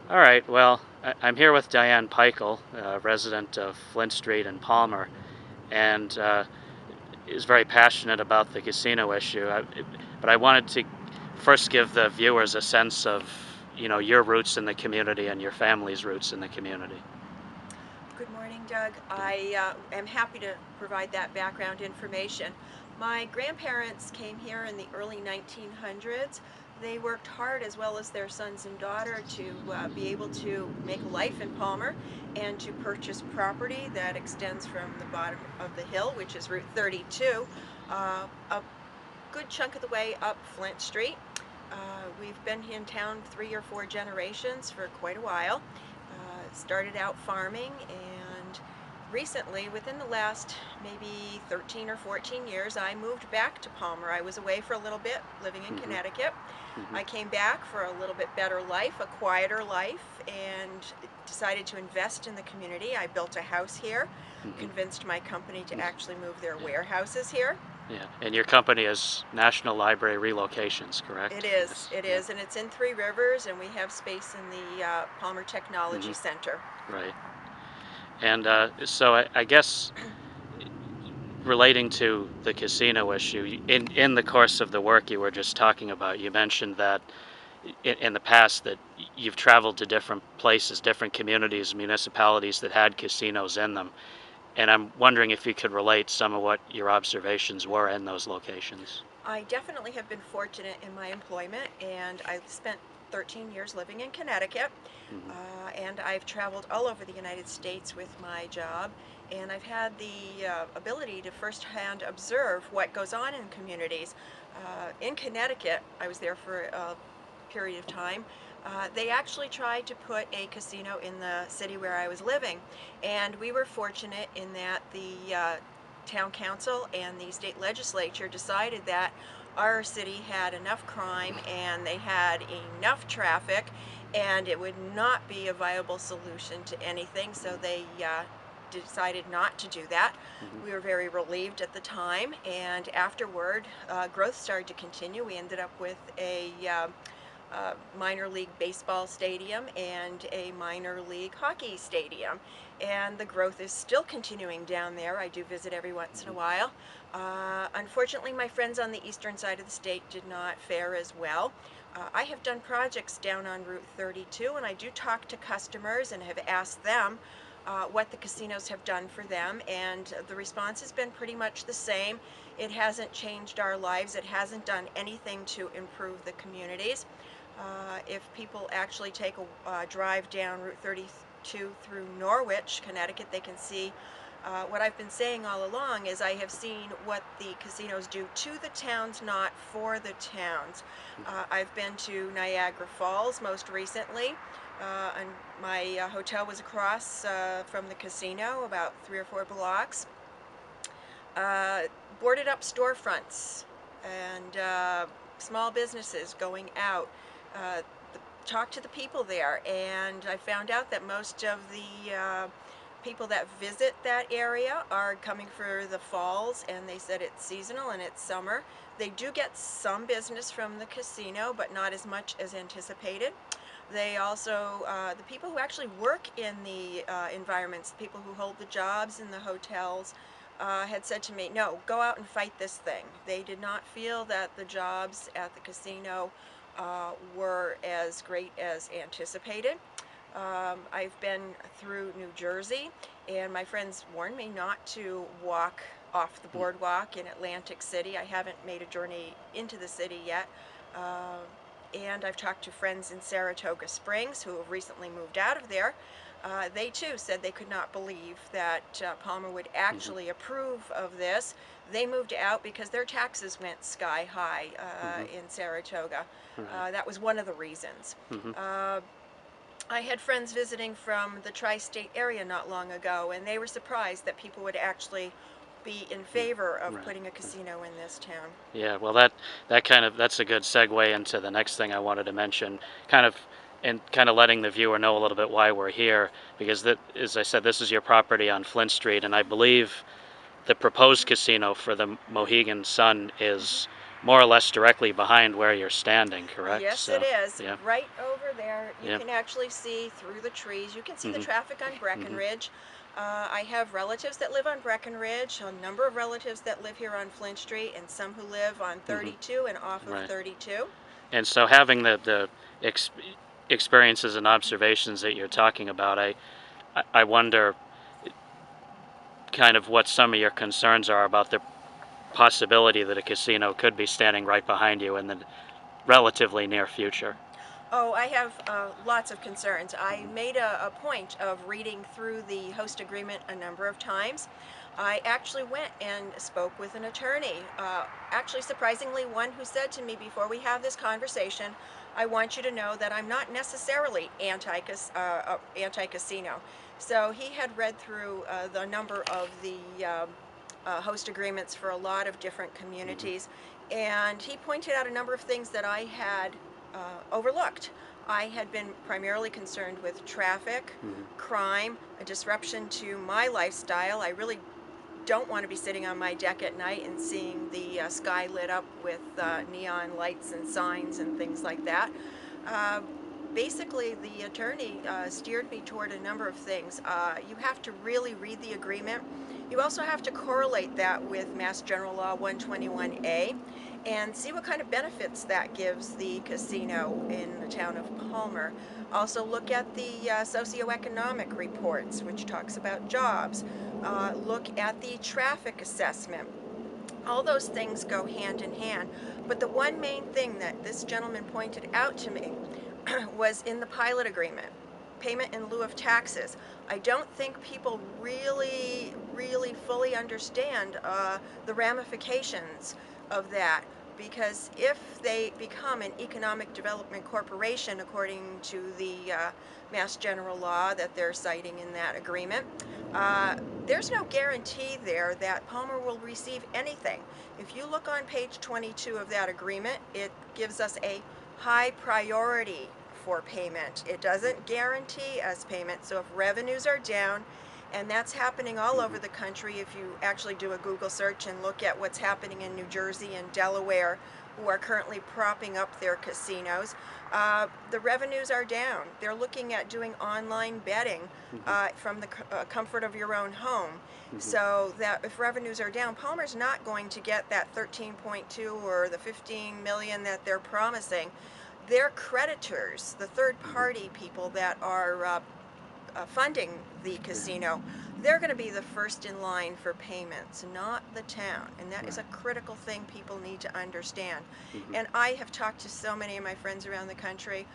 All right, well, I'm here with Diane Pikul, resident of Flynt Street in Palmer, and is very passionate about the casino issue. But I wanted to first give the viewers a sense of, your roots in the community and your family's roots in the community. Good morning, Doug. I am happy to provide that background information. My grandparents came here in the early 1900s. They worked hard, as well as their sons and daughter, to be able to make a life in Palmer and to purchase property that extends from the bottom of the hill, which is Route 32, a good chunk of the way up Flint Street. We've been in town 3 or 4 generations for quite a while. Started out farming, and recently, within the last maybe 13 or 14 years, I moved back to Palmer. I was away for a little bit, living in Mm-hmm. Connecticut. Mm-hmm. I came back for a little bit better life, a quieter life, and decided to invest in the community. I built a house here, Mm-hmm. convinced my company to Mm-hmm. actually move their Yeah. warehouses here. Yeah. And your company is National Library Relocations, It correct? is, Yes. it Yeah. is, and it's in Three Rivers, and we have space in the Palmer Technology Mm-hmm. Center. Right. And so I guess relating to the casino issue, in the course of the work you were just talking about, you mentioned that in the past that you've traveled to different places, different communities, municipalities that had casinos in them. And I'm wondering if you could relate some of what your observations were in those locations. I definitely have been fortunate in my employment, and I spent 13 years living in Connecticut, Mm-hmm. and I've traveled all over the United States with my job, and I've had the ability to firsthand observe what goes on in communities. In Connecticut, I was there for a period of time. They actually tried to put a casino in the city where I was living, and we were fortunate in that the town council and the state legislature decided that our city had enough crime and they had enough traffic, and it would not be a viable solution to anything, so they decided not to do that. Mm-hmm. We were very relieved at the time, and afterward, growth started to continue. We ended up with a minor league baseball stadium and a minor league hockey stadium. And the growth is still continuing down there. I do visit every once in a Mm-hmm. while. Unfortunately, my friends on the eastern side of the state did not fare as well. I have done projects down on Route 32, and I do talk to customers and have asked them what the casinos have done for them, and the response has been pretty much the same. It hasn't changed our lives. It hasn't done anything to improve the communities. If people actually take a drive down Route 32 through Norwich, Connecticut, they can see what I've been saying all along is I have seen what the casinos do to the towns, not for the towns. I've been to Niagara Falls most recently, and my hotel was across from the casino, about 3 or 4 blocks. Uh, Boarded up storefronts and small businesses going out. Uh, Talked to the people there, and I found out that most of the people that visit that area are coming for the falls, and they said it's seasonal and it's summer. They do get some business from the casino, but not as much as anticipated. They also, the people who actually work in the environments, the people who hold the jobs in the hotels, had said to me, no, go out and fight this thing. They did not feel that the jobs at the casino were as great as anticipated. I've been through New Jersey, and my friends warned me not to walk off the boardwalk in Atlantic City. I haven't made a journey into the city yet. Uh, and I've talked to friends in Saratoga Springs who have recently moved out of there. They too said they could not believe that Palmer would Mm-hmm. actually approve of this. They moved out because their taxes went sky high Mm-hmm. in Saratoga. Right. That was one of the reasons. Mm-hmm. Uh, I had friends visiting from the tri-state area not long ago, and they were surprised that people would actually be in favor of Right. putting a casino in this town. Yeah, well, that's a good segue into the next thing I wanted to mention, kind of, and kind of letting the viewer know a little bit why we're here, because that, as I said, this is your property on Flint Street, and I believe the proposed casino for the Mohegan Sun is more or less directly behind where you're standing, correct? Yes, it is. Yeah. Right over there, you Yeah. can actually see through the trees. You can see the Mhm. traffic on Mhm. Breckenridge. I have relatives that live on Breckenridge, a number of relatives that live here on Flint Street, and some who live on Mhm. 32 and off of Right. 32. And so having the ex experiences and observations that you're talking about, I wonder kind of what some of your concerns are about the possibility that a casino could be standing right behind you in the relatively near future. Oh, I have lots of concerns. I Mhm. made a point of reading through the host agreement a number of times. I actually went and spoke with an attorney, actually surprisingly one who said to me before we have this conversation, I want you to know that I'm not necessarily anti-casino. So he had read through the number of the host agreements for a lot of different Mhm. communities, and he pointed out a number of things that I had overlooked. I had been primarily concerned with traffic, Mhm. crime, a disruption to my lifestyle. I really don't want to be sitting on my deck at night and seeing the sky lit up with Mhm. neon lights and signs and things like that. Uh, Basically, the attorney steered me toward a number of things. You have to really read the agreement. You also have to correlate that with Mass General Law 121A and see what kind of benefits that gives the casino in the town of Palmer. Also, look at the socioeconomic reports, which talks about jobs. Look at the traffic assessment. All those things go hand in hand. But the one main thing that this gentleman pointed out to me was in the pilot agreement, payment in lieu of taxes. I don't think people really fully understand the ramifications of that, because if they become an economic development corporation, according to the Mass General Law that they're citing in that agreement, uh, there's no guarantee there that Palmer will receive anything. If you look on page 22 of that agreement, it gives us a high priority for payment. It doesn't guarantee us payment. So if revenues are down, and that's happening all over Mhm. the country, if you actually do a Google search and look at what's happening in New Jersey and Delaware, who are currently propping up their casinos, the revenues are down. They're looking at doing online betting Mhm. from the comfort of your own home. Mhm. So that if revenues are down, Palmer's not going to get that 13.2 or the 15 million that they're promising. Their creditors, the third Mhm. party people that are funding the Yeah. casino, they're going to be the first in line for payments, not the town. And that is Right. a critical thing people need to understand. Mhm. And I have talked to so many of my friends around the country.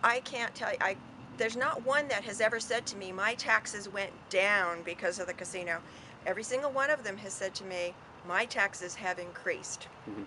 I can't tell you, there's not one that has ever said to me, my taxes went down because of the casino. Every single one of them has said to me, my taxes have increased. Mhm.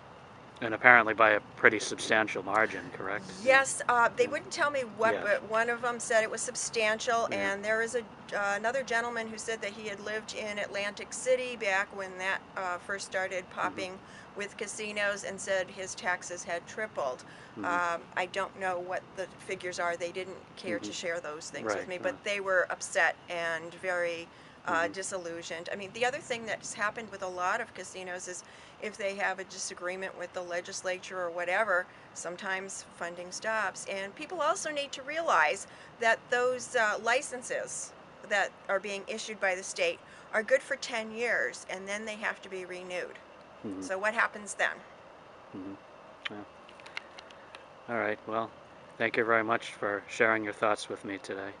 And apparently by a pretty substantial margin, correct? Yeah. Yes, they Yeah. wouldn't tell me what, Yeah. but one of them said it was substantial, Yeah. and there is another gentleman who said that he had lived in Atlantic City back when that first started Mhm. popping with casinos, and said his taxes had tripled. Mhm. I don't know what the figures are. They didn't care to Mhm. share those things with Right. me, but they were upset and very Mhm. disillusioned. I mean, the other thing that's happened with a lot of casinos is if they have a disagreement with the legislature or whatever, sometimes funding stops. And people also need to realize that those licenses that are being issued by the state are good for 10 years, and then they have to be renewed. Mhm. So what happens then? Mhm. Yeah. All right. Well, thank you very much for sharing your thoughts with me today.